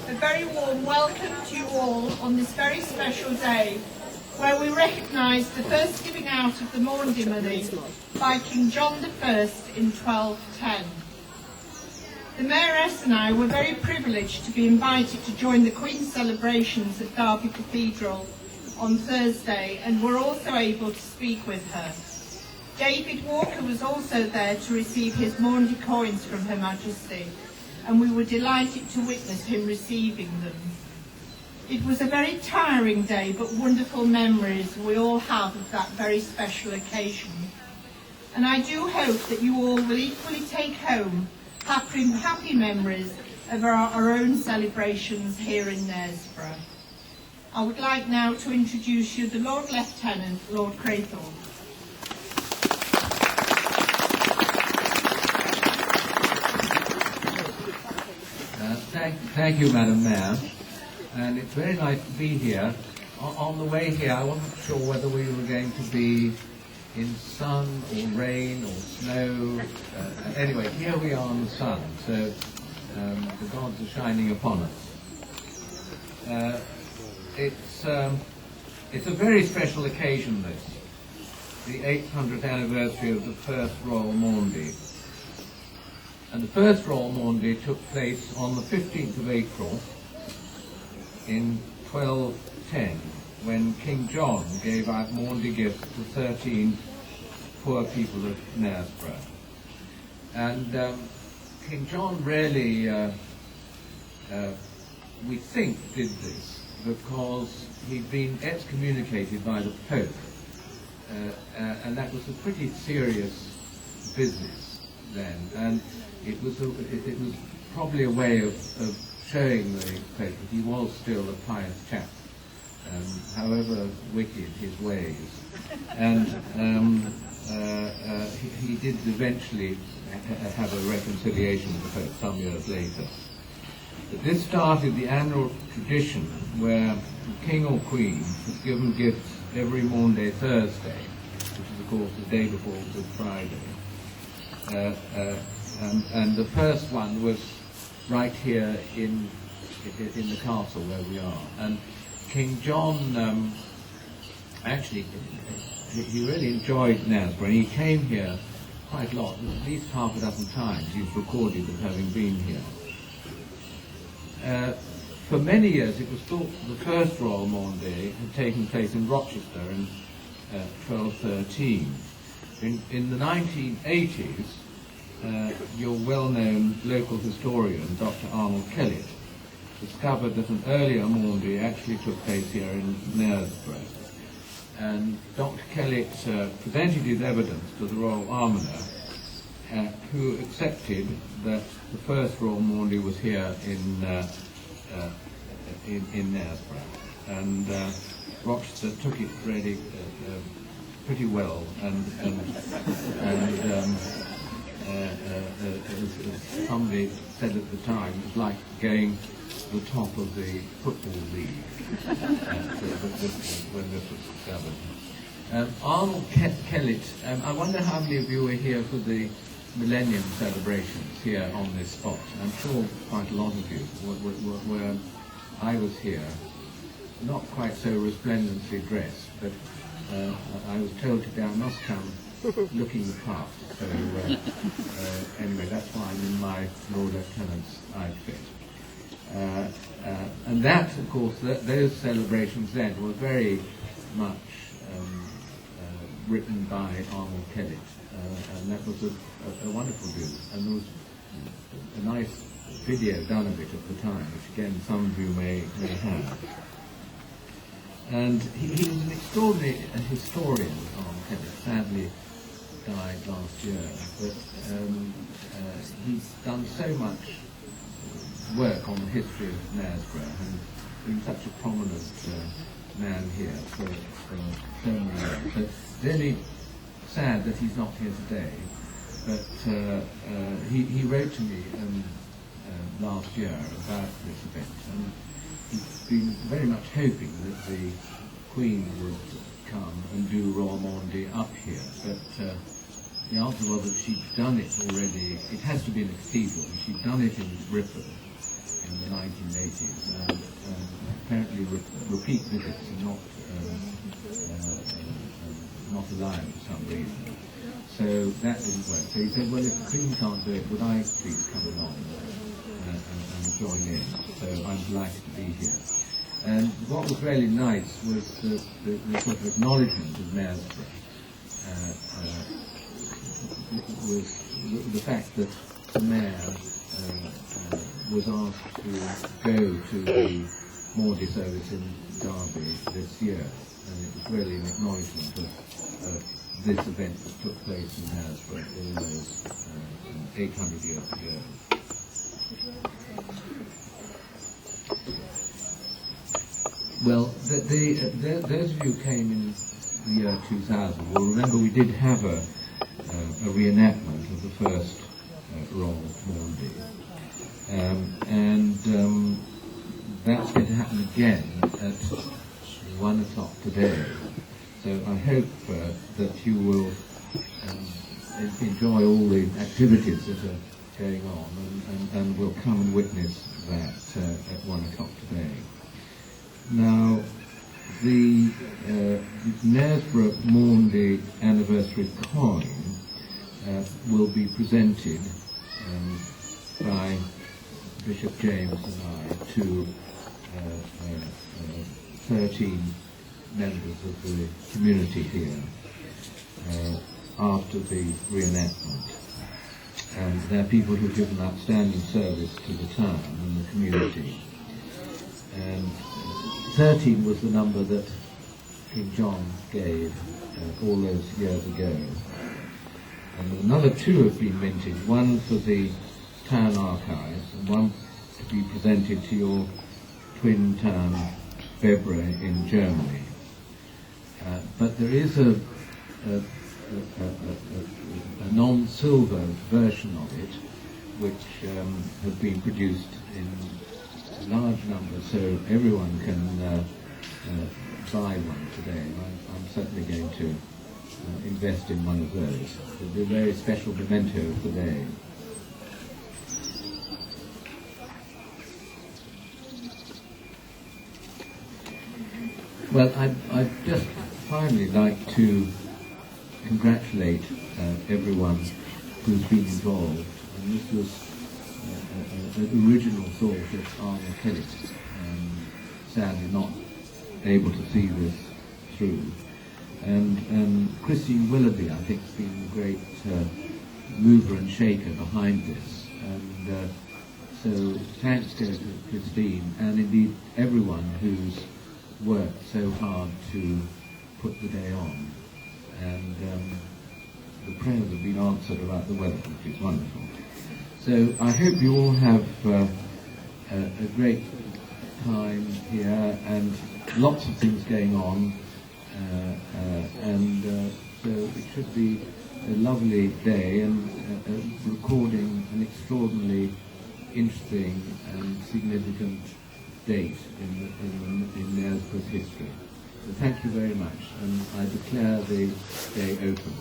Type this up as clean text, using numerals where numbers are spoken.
A very warm welcome to you all on this very special day, where we recognise the first giving out of the Maundy money by King John I in 1210. The Mayoress and I were very privileged to be invited to join the Queen's celebrations at Derby Cathedral on Thursday, and were also able to speak with her. David Walker was also there to receive his Maundy coins from Her Majesty, and we were delighted to witness him receiving them. It was a very tiring day, but wonderful memories we all have of that very special occasion. And I do hope that you all will equally take home happy memories of our own celebrations here in Knaresborough. I would like now to introduce you the Lord Lieutenant, Lord Craythorne. Thank you, Madam Mayor, and it's very nice to be here. On the way here, I wasn't sure whether we were going to be in sun or rain or snow. Anyway, here we are in the sun, so the gods are shining upon us. It's a very special occasion, this, the 800th anniversary of the first Royal Maundy. And the first Royal Maundy took place on the 15th of April in 1210, when King John gave out Maundy gifts to 13 poor people of Knaresborough. And King John really, we think, did this because he'd been excommunicated by the Pope, and that was a pretty serious business then. And it was probably a way of showing the Pope that he was still a pious chap, however wicked his ways. And he did eventually have a reconciliation with the Pope some years later. But this started the annual tradition where the King or Queen was given gifts every Maunday Thursday, which is of course the day before Good Friday. And the first one was right here in the castle where we are. And King John, actually, he really enjoyed Knaresborough. He came here quite a lot, at least half a dozen times he's recorded of having been here. For many years it was thought the first Royal Maundy had taken place in Rochester in 1213. In the 1980s, your well-known local historian, Dr. Arnold Kellett, discovered that an earlier Maundy actually took place here in Knaresborough. And Dr. Kellett presented his evidence to the Royal Almoner, who accepted that the first Royal Maundy was here in Knaresborough. And Rochester took it really pretty well, and as somebody said at the time, it was like going to the top of the football league when this was discovered. Arnold Kellett, I wonder how many of you were here for the Millennium celebrations here on this spot. I'm sure quite a lot of you were. I was here, not quite so resplendently dressed, but I was told today I must come looking the part. So anyway, that's why I'm in my Lord Lieutenant's outfit. And that, of course, those celebrations then were very much written by Arnold Kellett, and that was a wonderful view. And there was a nice video done of it at the time, which again some of you may have. And he was an extraordinary historian, Arnold Kellett. Sadly died last year, but he's done so much work on the history of Knaresborough and been such a prominent man here for so many years. So it's really sad that he's not here today, but he wrote to me last year about this event, and he's been very much hoping that the Queen would come and do Royal Maundy up here, but the answer was that she'd done it already. It has to be in a cathedral, and she'd done it in Ripon in the 1980s, and apparently repeat visits are not allowed for some reason. So that didn't work. So he said, well, if the Queen can't do it, would I please come along and join in? So I'm delighted to be here. And what was really nice was the sort of acknowledgement of Knaresborough, was the fact that the mayor was asked to go to the Maunday service in Derby this year, and it was really an acknowledgement of this event that took place in Knaresborough almost 800 years ago. Well, those of you who came in the year 2000 will remember we did have a reenactment of the first Royal Maundy, and that's going to happen again at 1 o'clock today. So I hope that you will enjoy all the activities that are going on, and will come and witness that at 1 o'clock today. Now, the Knaresborough Maundy anniversary coin will be presented by Bishop James and I to 13 members of the community here after the reenactment. And they're people who've given outstanding service to the town and the community. And 13 was the number that King John gave all those years ago. And another 2 have been minted, one for the town archives and one to be presented to your twin town, Bebre, in Germany. But there is a non-silver version of it, which has been produced in large numbers, so everyone can buy one today. I'm certainly going to invest in one of those. It'll be a very special memento of the day. Well, I'd just finally like to congratulate everyone who's been involved, and this was the original thought of Arnold Kelly, sadly not able to see this through. And Christine Willoughby, I think, has been a great mover and shaker behind this. And so thanks go to Christine, and indeed everyone who's worked so hard to put the day on. And the prayers have been answered about the weather, which is wonderful. So I hope you all have a great time here, and lots of things going on, and so it should be a lovely day, and recording an extraordinarily interesting and significant date in Knaresborough's history. So thank you very much, and I declare the day open.